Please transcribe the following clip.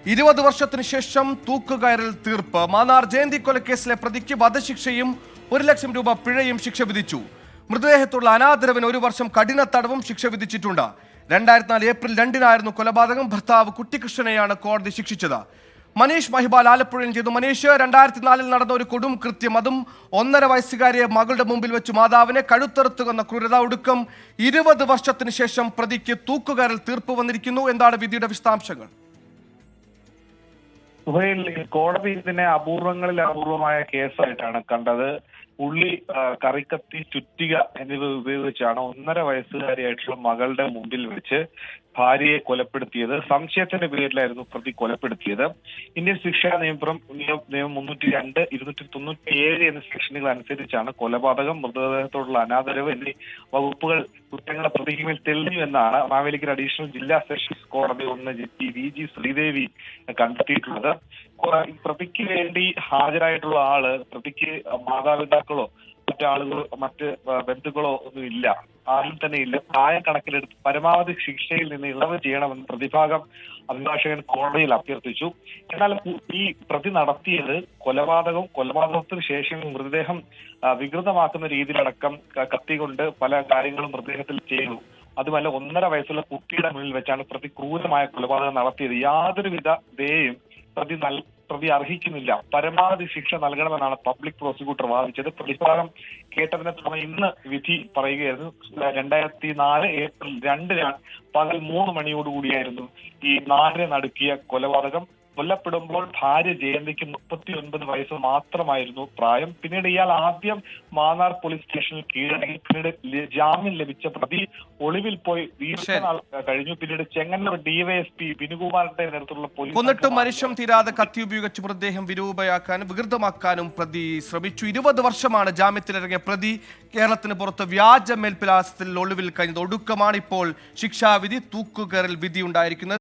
20 വർഷത്തിന് ശേഷം തൂക്കുകയറിൽ തീർപ്പ്. മാന്നാർ ജയന്തി കൊലക്കേസിലെ പ്രതിക്ക് വധശിക്ഷയും 1 ലക്ഷം രൂപ പിഴയും ശിക്ഷ വിധിച്ചു. മൃതദേഹത്തുള്ള അനാദരവിന് 1 വർഷം കഠിന തടവും ശിക്ഷ വിധിച്ചിട്ടുണ്ട്. 2004 ഏപ്രിൽ 2-നായിരുന്നു കൊലപാതകം. ഭർത്താവ് കുട്ടിക്കൃഷ്ണനെയാണ് കോടതി ശിക്ഷിച്ചത്. മനീഷ് മഹിബാൽ ആലപ്പുഴയിൽ ചെയ്തു. മനീഷ്, 2004 നടന്ന ഒരു കൊടും കൃത്യം, അതും 1.5 വയസ്സുകാരിയെ മകളുടെ മുമ്പിൽ വെച്ച് മാതാവിനെ കഴുത്തറുത്തുകൊന്ന ക്രൂരത. ഒടുക്കം 20 വർഷത്തിന് ശേഷം പ്രതിക്ക് തൂക്കുകയറിൽ തീർപ്പ് വന്നിരിക്കുന്നു. എന്താണ് വിധിയുടെ വിശദാംശങ്ങൾ? കോടതി ഇതിനെ അപൂർവങ്ങളിൽ അപൂർവമായ കേസായിട്ടാണ് കണ്ടത്. ഉള്ളി, കറിക്കത്തി, ചുറ്റിക എന്നിവ ഉപയോഗിച്ചാണ് 1.5 വയസ്സുകാരിയായിട്ടുള്ള മകളുടെ മുമ്പിൽ വെച്ച് ഭാര്യയെ കൊലപ്പെടുത്തിയത്. സംശയത്തിന്റെ പേരിലായിരുന്നു പ്രതി കൊലപ്പെടുത്തിയത്. ഇന്ത്യൻ ശിക്ഷാ നിയമം 302, 297 എന്ന സെക്ഷനുകൾ അനുസരിച്ചാണ് കൊലപാതകം, മൃതദേഹത്തോടുള്ള അനാദരവ് എന്നീ വകുപ്പുകൾ കുറ്റങ്ങളെ പ്രതിക്ക് മേൽ തെളിഞ്ഞു എന്നാണ് മാവേലിക്കര അഡീഷണൽ ജില്ലാ സെഷൻസ് കോടതി 1 ജഡ്ജി VG ശ്രീദേവി കണ്ടെത്തിയിട്ടുള്ളത്. പ്രതിക്ക് വേണ്ടി ഹാജരായിട്ടുള്ള ആള്, പ്രതിക്ക് മാതാപിതാക്കളോ മറ്റ് ബന്ധുക്കളോ ഒന്നും ഇല്ല, ആരും തന്നെ ഇല്ല. പ്രായം കണക്കിലെടുത്ത് പരമാവധി ശിക്ഷയിൽ നിന്ന് ഇളവ് ചെയ്യണമെന്ന് പ്രതിഭാഗം അഭിഭാഷകൻ കോടതിയിൽ അഭ്യർത്ഥിച്ചു. എന്നാൽ ഈ പ്രതി നടത്തിയത് കൊലപാതകത്തിന് ശേഷം മൃതദേഹം വികൃതമാക്കുന്ന രീതിയിലടക്കം കത്തി കൊണ്ട് പല കാര്യങ്ങളും മൃതദേഹത്തിൽ ചെയ്തു. അതുമല്ല, 1.5 വയസ്സുള്ള കുട്ടിയുടെ മുന്നിൽ വെച്ചാണ് പ്രതി ക്രൂരമായ കൊലപാതകം നടത്തിയത്. യാതൊരുവിധ ദയയും പ്രതി അർഹിക്കുന്നില്ല. പരമാവധി ശിക്ഷ നൽകണമെന്നാണ് പബ്ലിക് പ്രോസിക്യൂട്ടർ വാദിച്ചത്. പ്രതിഭാഗം കേട്ടതിനെ തുടർന്ന് ഇന്ന് വിധി പറയുകയായിരുന്നു. 2004 ഏപ്രിൽ 2-നാണ് പകൽ 3 മണിയോടുകൂടിയായിരുന്നു ഈ 4 നടുക്കിയ കൊലപാതകം. കൊല്ലപ്പെടുമ്പോൾ ഭാര്യ ജയന്തിക്ക് 39 വയസ്സ് മാത്രമായിരുന്നു പ്രായം. പിന്നീട് ഇയാൾ ആദ്യം മാന്നാർ പോലീസ് സ്റ്റേഷനിൽ കീഴടങ്ങി. പിന്നീട് ജാമ്യം ലഭിച്ച പ്രതി ഒളിവിൽ പോയി ദീർഘനാൾ കഴിഞ്ഞു. പിന്നീട് ചെങ്ങന്നൂർ DYSP ബിനുകുമാറിന്റെ നേതൃത്വത്തിലുള്ള പോലീസ് കൊന്നിട്ടും മനുഷ്യം തീരാതെ കത്തി ഉപയോഗിച്ച് മൃതദേഹം വിരൂപയാക്കാനും വികൃതമാക്കാനും പ്രതി ശ്രമിച്ചു. 20 വർഷമാണ് ജാമ്യത്തിലിറങ്ങിയ പ്രതി കേരളത്തിന് പുറത്ത് വ്യാജ മേൽവിലാസത്തിൽ ഒളിവിൽ കഴിഞ്ഞത്. ഒടുക്കമാണ് ഇപ്പോൾ ശിക്ഷാവിധി. തൂക്കുകയറിൽ വിധി ഉണ്ടായിരിക്കുന്നത്.